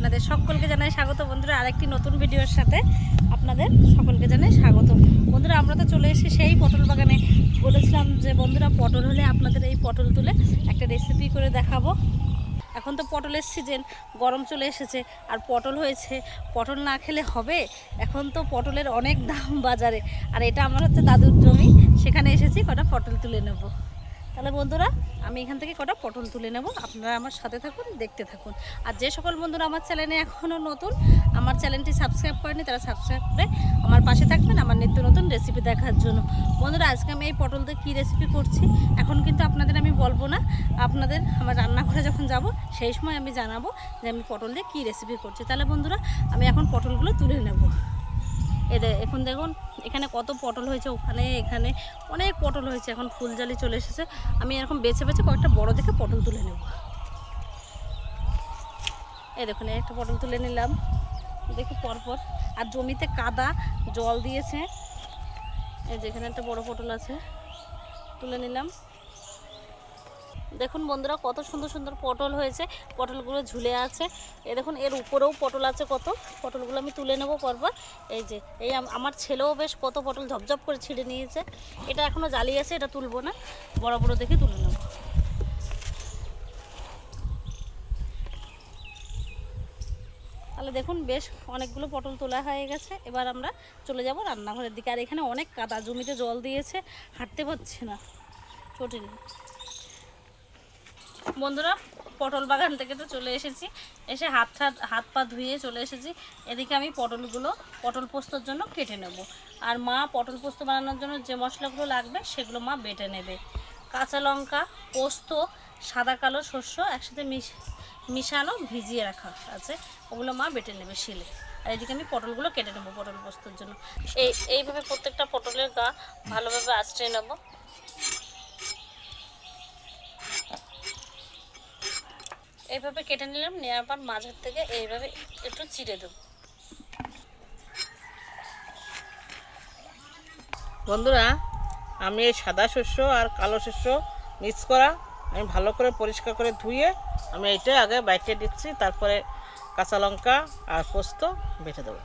আপনাদের সকলকে জানাই স্বাগত বন্ধুরা, আরেকটি নতুন ভিডিওর সাথে আপনাদের সকলকে জানাই স্বাগত বন্ধুরা। আমরা তো চলে এসেছি সেই পটল বাগানে। বলেছিলাম যে বন্ধুরা পটল হলে আপনাদের এই পটল তুলে একটা রেসিপি করে দেখাবো। এখন তো পটলের সিজন, গরম চলে এসেছে আর পটল হয়েছে, পটল না খেলে হবে। এখন তো পটলের অনেক দাম বাজারে, আর এটা আমার হচ্ছে দাদুর জমি, সেখানে এসেছি কটা পটল তুলে নেব। তাহলে বন্ধুরা আমি এখান থেকে কটা পটল তুলে নেব, আপনারা আমার সাথে থাকুন, দেখতে থাকুন। আর যে সকল বন্ধুরা আমার চ্যানেলে এখনও নতুন, আমার চ্যানেলটি সাবস্ক্রাইব করেনি, তারা সাবস্ক্রাইব করে আমার পাশে থাকবেন আমার নিত্য নতুন রেসিপি দেখার জন্য। বন্ধুরা আজকে আমি এই পটল দিয়ে কী রেসিপি করছি এখন কিন্তু আপনাদের আমি বলবো না, আপনাদের আমার রান্নাঘরে যখন যাব সেই সময় আমি জানাবো যে আমি পটল দিয়ে কী রেসিপি করছি। তাহলে বন্ধুরা আমি এখন পটলগুলো তুলে নেব। এখন দেখুন এখানে কত পটল হয়েছে, ওখানে এখানে অনেক পটল হয়েছে। এখন ফুলজালি চলে এসেছে, আমি এরকম বেছে বেছে কয়েকটা বড় দেখে পটল তুলে নেব। দেখুন একটা পটল তুলে নিলাম, দেখি পরপর। আর জমিতে কাদা, জল দিয়েছে। যেখানে একটা বড় পটল আছে, তুলে নিলাম। দেখুন বন্ধুরা কত সুন্দর সুন্দর পটল হয়েছে, পটলগুলো ঝুলে আছে। দেখুন এর উপরেও পটল আছে কত, পটলগুলো আমি তুলে নেব পরপর। এই আমার ছেলেও বেশ কত পটল ঝপঝপ করে ছিঁড়ে নিয়েছে। এটা এখনও জালি আছে, এটা তুলবো না, বড় বড় দেখে তুলে নেব। তাহলে দেখুন বেশ অনেকগুলো পটল তোলা হয়ে গেছে। এবার আমরা চলে যাব রান্নাঘরের দিকে। আর এখানে অনেক কাদা, জমিতে জল দিয়েছে, হাঁটতে পারছি না, কঠিন। বন্ধুরা পটল বাগান থেকে তো চলে এসেছি, এসে হাত পা ধুয়ে চলে এসেছি। এদিকে আমি পটলগুলো পটল পোস্তর জন্য কেটে নেব। আর মা পটল পোস্ত বানানোর জন্য যে মশলাগুলো লাগবে সেগুলো মা বেটে নেবে। কাঁচা লঙ্কা, পোস্ত, সাদা কালো শস্য একসাথে মিশানো ভিজিয়ে রাখা আছে, ওগুলো মা বেটে নেবে শিলে। আর এদিকে আমি পটলগুলো কেটে নেব পটল পোস্তর জন্য। এইভাবে প্রত্যেকটা পটলের গা ভালোভাবে আঁচড়ে নেব। এইভাবে কেটে নিলাম, নেওয়ার পর মাঝের থেকে এইভাবে একটু চিড়ে দেব। বন্ধুরা আমি এই সাদা শস্য আর কালো শস্য মিক্স করা আমি ভালো করে পরিষ্কার করে ধুয়ে আমি এইটা আগে বাইটে দিচ্ছি, তারপরে কাঁচা লঙ্কা আর পোস্ত বেটে দেবো।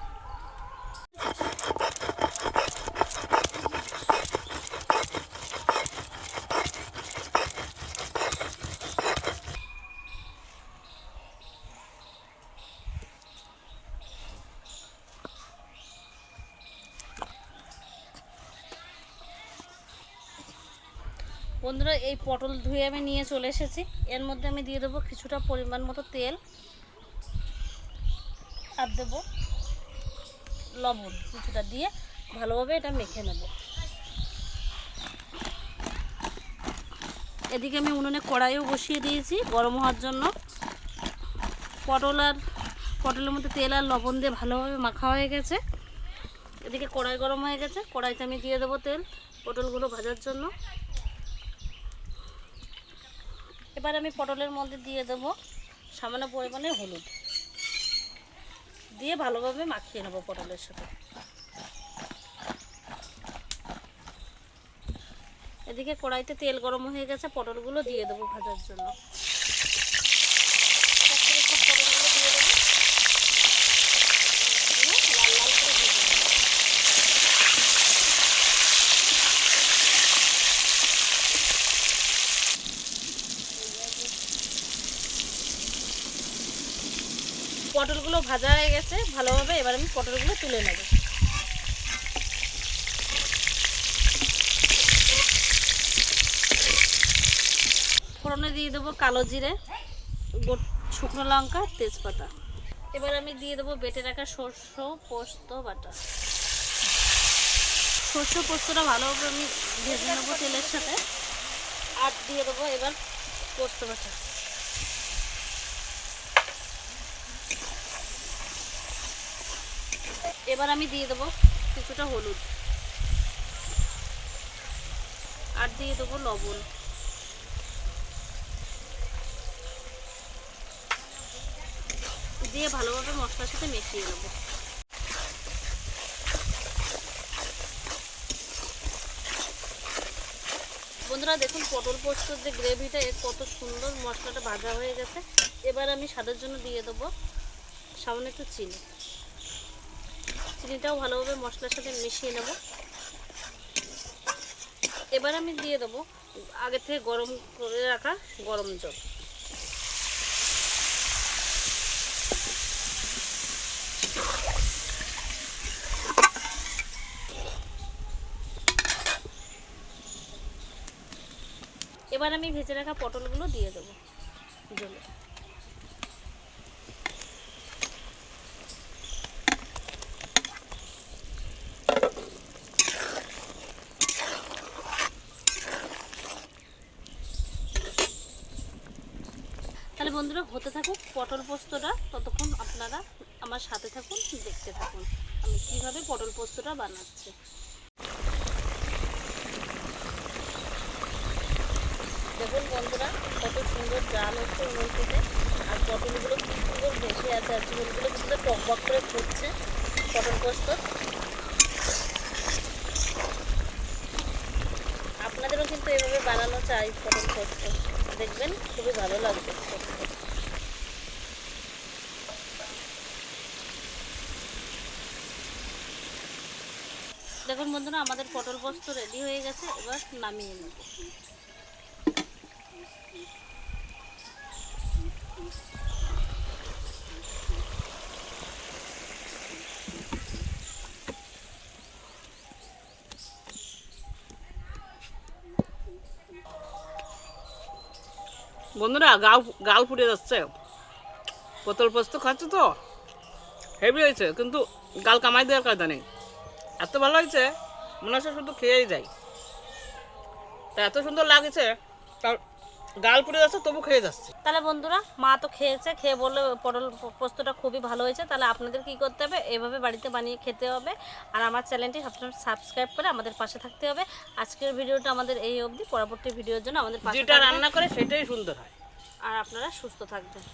বন্ধুরা এই পটল ধুয়ে আমি নিয়ে চলে এসেছি। এর মধ্যে আমি দিয়ে দেবো কিছুটা পরিমাণ মতো তেল, আর দেবো লবণ কিছুটা, দিয়ে ভালোভাবে এটা মেখে নেব। এদিকে আমি উনুনে কড়াইও বসিয়ে দিয়েছি গরম হওয়ার জন্য। পটলের মধ্যে তেল আর লবণ দিয়ে ভালোভাবে মাখা হয়ে গেছে। এদিকে কড়াই গরম হয়ে গেছে, কড়াইতে আমি দিয়ে দেবো তেল পটলগুলো ভাজার জন্য। এবার আমি পটলের মধ্যে দিয়ে দেবো সামান্য পরিমাণে হলুদ, দিয়ে ভালোভাবে মাখিয়ে নেব পটলের সাথে। এদিকে কড়াইতে তেল গরম হয়ে গেছে, পটলগুলো দিয়ে দেবো ভাজার জন্য। পটলগুলো দিয়ে দেবো, লাল লাল করে ভেজে নেব। পটলগুলো ভাজা হয়ে গেছে ভালোভাবে, এবার আমি পটলগুলো তুলে নেব। ফোড়নে দিয়ে দেবো কালো জিরে, শুকনো লঙ্কা, তেজপাতা। এবার আমি দিয়ে দেবো বেটে রাখা সর্ষে পোস্ত বাটা। সর্ষে পোস্তটা ভালোভাবে আমি ভেজে নেবো তেলের সাথে। আর দিয়ে দেবো এবার পোস্ত বাটা। এবার আমি দিয়ে দেবো কিছুটা হলুদ, আর দিয়ে দেবো লবণ। দিয়ে ভালোভাবে মশলার সাথে মিশিয়ে নেব। বন্ধুরা দেখুন পটল পোস্তর যে গ্রেভিটা, এর কত সুন্দর মশলাটা ভাজা হয়ে গেছে। এবার আমি স্বাদের জন্য দিয়ে দেবো সামান্য একটু চিনি, চিনিটাও ভালোভাবে মশলার সাথে মিশিয়ে নেব। এবার আমি দিয়ে দেবো আগে থেকে গরম করে রাখা গরম জল। এবার আমি ভেজে রাখা পটলগুলো দিয়ে দেবো জলে। তাহলে বন্ধুরা হতে থাকুক পটল পোস্তটা, ততক্ষণ আপনারা আমার সাথে থাকুন, দেখতে থাকুন আমি কীভাবে পটল পোস্তটা বানাচ্ছি। দেখুন বন্ধুরা কত সুন্দর জাল হচ্ছে উনুন থেকে, আর পটলগুলো কী সুন্দর ভেসে আছে, আর ঝোলগুলো কিন্তু টকবক করে ফুটছে পটল পোস্ত। আপনাদেরও কিন্তু এভাবে বানানো চাই পটল পোস্ত, দেখবেন খুবই ভালো লাগবে। দেখুন বন্ধুরা আমাদের পটল পোস্ত রেডি হয়ে গেছে, এবার নামিয়ে নেব। বন্ধুরা গাল ফুটে যাচ্ছে, পটল পোস্ত খাচ্ছি তো হেভি হয়েছে, কিন্তু গাল কামাই দেওয়ার কায়দা নেই। এত ভালো হয়েছে মনে হচ্ছে শুধু খেয়েই যাই, তা এত সুন্দর লাগছে, তার গাল ফুটে যাচ্ছে তবু খেয়ে যাচ্ছে। তাহলে বন্ধুরা মা তো খেয়েছে, খেয়ে বললে পটল পোস্তটা খুবই ভালো হয়েছে। তাহলে আপনাদের কি করতে হবে, এভাবে বাড়িতে বানিয়ে খেতে হবে, আর আমার চ্যানেলটি সবসময় সাবস্ক্রাইব করে আমাদের পাশে থাকতে হবে। আজকের ভিডিওটা আমাদের এই অবধি, পরবর্তী ভিডিওর জন্য আমাদের পাশে যেটা রান্না করে সেটাই সুন্দর হয়। আর আপনারা সুস্থ থাকবেন।